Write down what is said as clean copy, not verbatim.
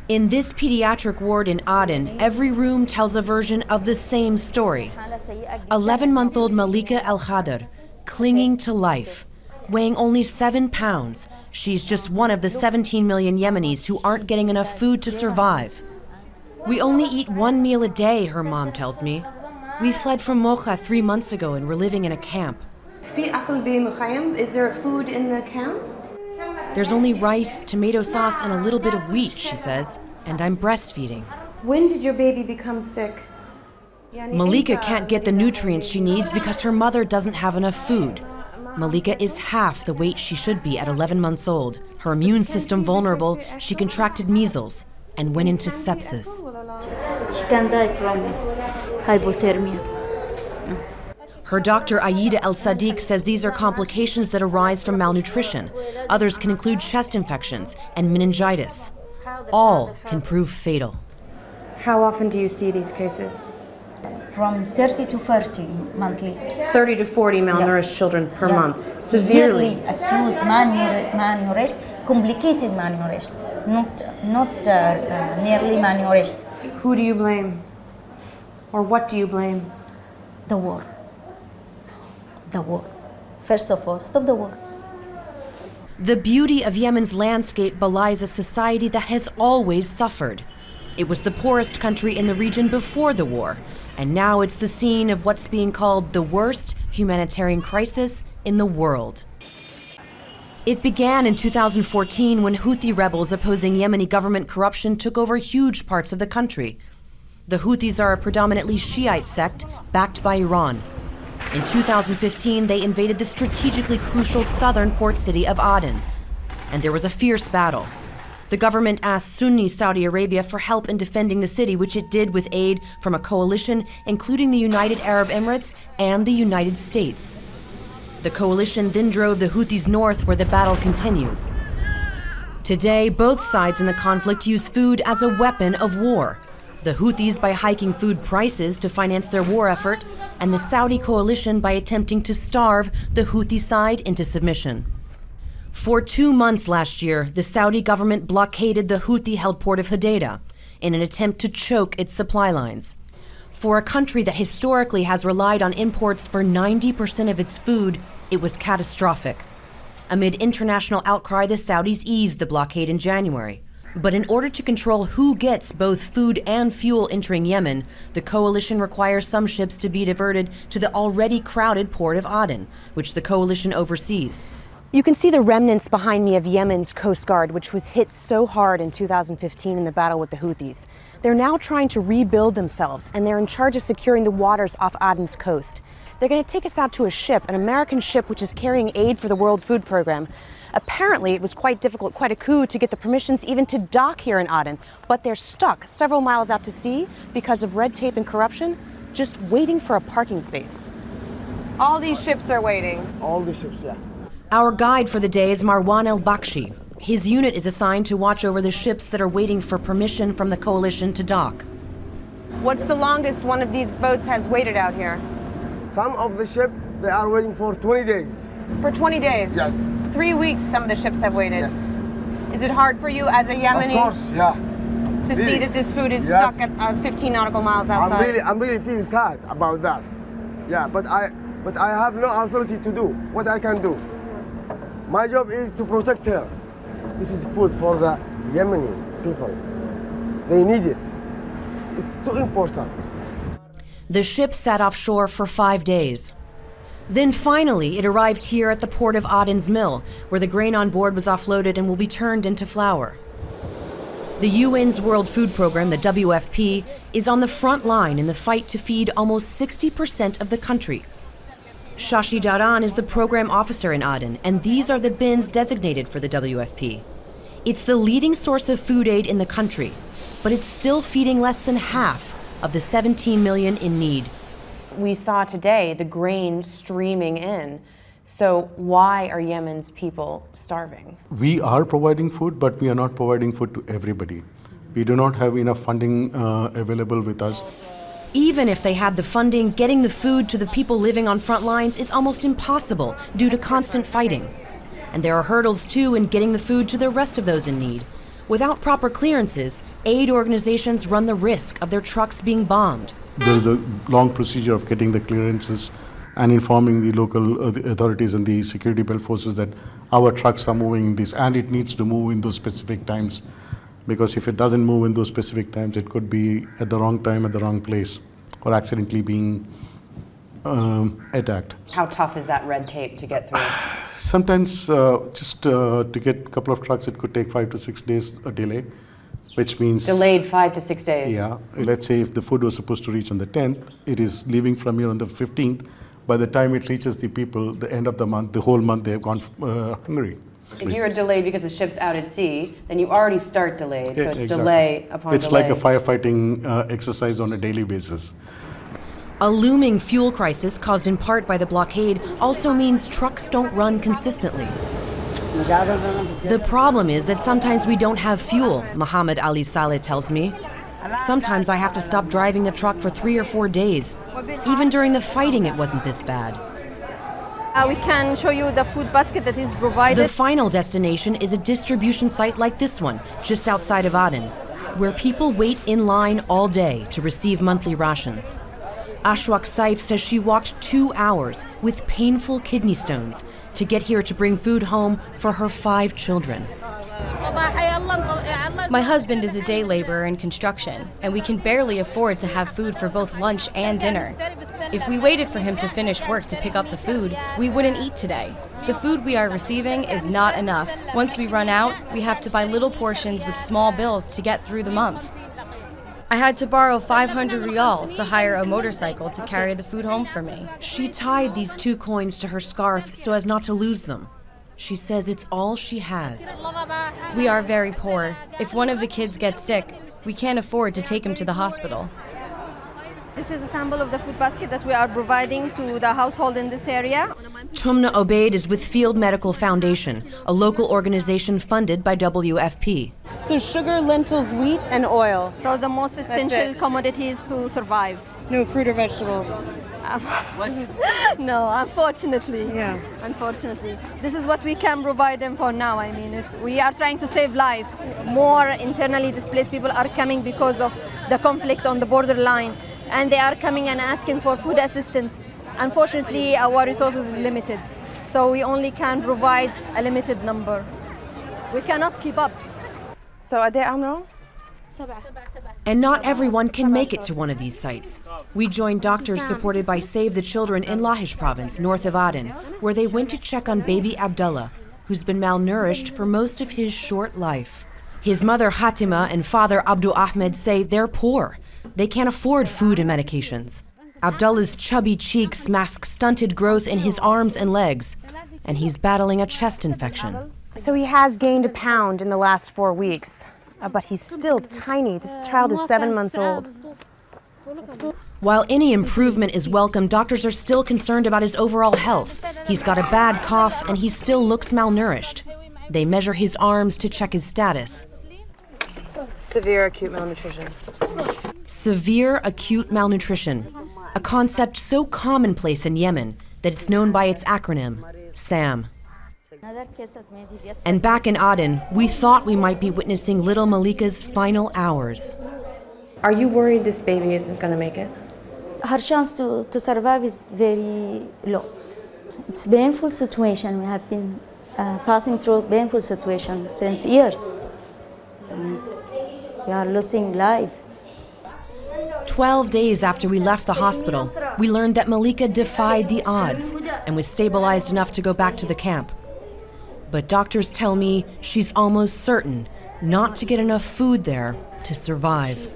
In this pediatric ward in Aden, every room tells a version of the same story. 11-month-old Marcia Al Sadeeq, clinging to life. Weighing only 7 pounds, she's just one of the 17 million Yemenis who aren't getting enough food to survive. We only eat 1 meal a day, her mom tells me. We fled from Mocha 3 months ago and we're living in a camp. Is there food in the camp? There's only rice, tomato sauce, and a little bit of wheat, she says, and I'm breastfeeding. When did your baby become sick? Malika can't get the nutrients she needs because her mother doesn't have enough food. Malika is half the weight she should be at 11 months old. Her immune system vulnerable, she contracted measles and went into sepsis. She can die from hypothermia. Her doctor, Aida Al Sadeeq, says these are complications that arise from malnutrition. Others can include chest infections and meningitis. All can prove fatal. How often do you see these cases? From 30 to 40 monthly. 30 to 40 malnourished children per month. Severely. Acute, malnourished, complicated malnourished, not merely malnourished. Who do you blame? Or what do you blame? The war. The war. First of all, stop the war. The beauty of Yemen's landscape belies a society that has always suffered. It was the poorest country in the region before the war, and now it's the scene of what's being called the worst humanitarian crisis in the world. It began in 2014 when Houthi rebels opposing Yemeni government corruption took over huge parts of the country. The Houthis are a predominantly Shiite sect backed by Iran. In 2015, they invaded the strategically crucial southern port city of Aden, and there was a fierce battle. The government asked Sunni Saudi Arabia for help in defending the city, which it did with aid from a coalition including the United Arab Emirates and the United States. The coalition then drove the Houthis north, where the battle continues. Today, both sides in the conflict use food as a weapon of war. The Houthis by hiking food prices to finance their war effort, and the Saudi coalition by attempting to starve the Houthi side into submission. For 2 months last year, the Saudi government blockaded the Houthi-held port of Hodeida in an attempt to choke its supply lines. For a country that historically has relied on imports for 90% of its food, it was catastrophic. Amid international outcry, the Saudis eased the blockade in January. But in order to control who gets both food and fuel entering Yemen, the coalition requires some ships to be diverted to the already crowded port of Aden, which the coalition oversees. You can see the remnants behind me of Yemen's Coast Guard, which was hit so hard in 2015 in the battle with the Houthis. They're now trying to rebuild themselves, and they're in charge of securing the waters off Aden's coast. They're going to take us out to a ship, an American ship which is carrying aid for the World Food Program. Apparently, it was quite difficult, quite a coup to get the permissions even to dock here in Aden, but they're stuck several miles out to sea because of red tape and corruption, just waiting for a parking space. All these ships are waiting. All the ships, yeah. Our guide for the day is Marwan Al Bakshi. His unit is assigned to watch over the ships that are waiting for permission from the coalition to dock. What's the longest one of these boats has waited out here? Some of the ship, they are waiting for 20 days. For 20 days? Yes. 3 weeks some of the ships have waited. Yes. Is it hard for you as a Yemeni? Of course, yeah. To really? See that this food is Yes. stuck at 15 nautical miles outside? I'm really feeling sad about that. Yeah, but I have no authority to do what I can do. My job is to protect her. This is food for the Yemeni people. They need it. It's too important. The ship sat offshore for 5 days. Then finally, it arrived here at the port of Aden's mill, where the grain on board was offloaded and will be turned into flour. The UN's World Food Program, the WFP, is on the front line in the fight to feed almost 60% of the country. Shashi Daran is the program officer in Aden, and these are the bins designated for the WFP. It's the leading source of food aid in the country, but it's still feeding less than half of the 17 million in need. We saw today the grain streaming in. So why are Yemen's people starving? We are providing food, but we are not providing food to everybody. We do not have enough funding available with us. Even if they had the funding, getting the food to the people living on front lines is almost impossible due to constant fighting. And there are hurdles too in getting the food to the rest of those in need. Without proper clearances, aid organizations run the risk of their trucks being bombed. There's a long procedure of getting the clearances and informing the local the authorities and the security belt forces that our trucks are moving in this, and it needs to move in those specific times. Because if it doesn't move in those specific times, it could be at the wrong time, at the wrong place, or accidentally being attacked. How tough is that red tape to get through? Sometimes to get a couple of trucks, it could take 5 to 6 days a delay, which means... Delayed 5 to 6 days. Yeah. Let's say if the food was supposed to reach on the 10th, it is leaving from here on the 15th. By the time it reaches the people, the end of the month, the whole month, they have gone hungry. If you're delayed because the ship's out at sea, then you already start delayed, so it's exactly. delay upon It's delay. like a firefighting exercise on a daily basis. A looming fuel crisis caused in part by the blockade also means trucks don't run consistently. The problem is that sometimes we don't have fuel, Muhammad Ali Saleh tells me. Sometimes I have to stop driving the truck for 3 or 4 days. Even during the fighting, it wasn't this bad. We can show you the food basket that is provided. The final destination is a distribution site like this one, just outside of Aden, where people wait in line all day to receive monthly rations. Ashwaq Saif says she walked 2 hours with painful kidney stones to get here to bring food home for her 5 children. My husband is a day laborer in construction, and we can barely afford to have food for both lunch and dinner. If we waited for him to finish work to pick up the food, we wouldn't eat today. The food we are receiving is not enough. Once we run out, we have to buy little portions with small bills to get through the month. I had to borrow 500 riyal to hire a motorcycle to carry the food home for me. She tied these 2 coins to her scarf so as not to lose them. She says it's all she has. We are very poor. If one of the kids gets sick, we can't afford to take him to the hospital. This is a sample of the food basket that we are providing to the household in this area. Tumna Obaid is with Field Medical Foundation, a local organization funded by WFP. So sugar, lentils, wheat, and oil. So the most essential commodities to survive. No fruit or vegetables. No, unfortunately. Yeah. Unfortunately. This is what we can provide them for now. I mean, we are trying to save lives. More internally displaced people are coming because of the conflict on the borderline, and they are coming and asking for food assistance. Unfortunately, our resources is limited, so we only can provide a limited number. We cannot keep up. So Aida Al. And not everyone can make it to one of these sites. We joined doctors supported by Save the Children in Lahish province, north of Aden, where they went to check on baby Abdullah, who's been malnourished for most of his short life. His mother Hatima and father Abdul Ahmed say they're poor. They can't afford food and medications. Abdullah's chubby cheeks mask stunted growth in his arms and legs, and he's battling a chest infection. So he has gained a pound in the last 4 weeks. But he's still tiny. This child is 7 months old. While any improvement is welcome, doctors are still concerned about his overall health. He's got a bad cough and he still looks malnourished. They measure his arms to check his status. Severe acute malnutrition. Severe acute malnutrition, a concept so commonplace in Yemen that it's known by its acronym, SAM. And back in Aden, we thought we might be witnessing little Malika's final hours. Are you worried this baby isn't going to make it? Her chance to survive is very low. It's a painful situation. We have been passing through a painful situation since years. We are losing life. 12 days after we left the hospital, we learned that Malika defied the odds and was stabilized enough to go back to the camp. But doctors tell me she's almost certain not to get enough food there to survive.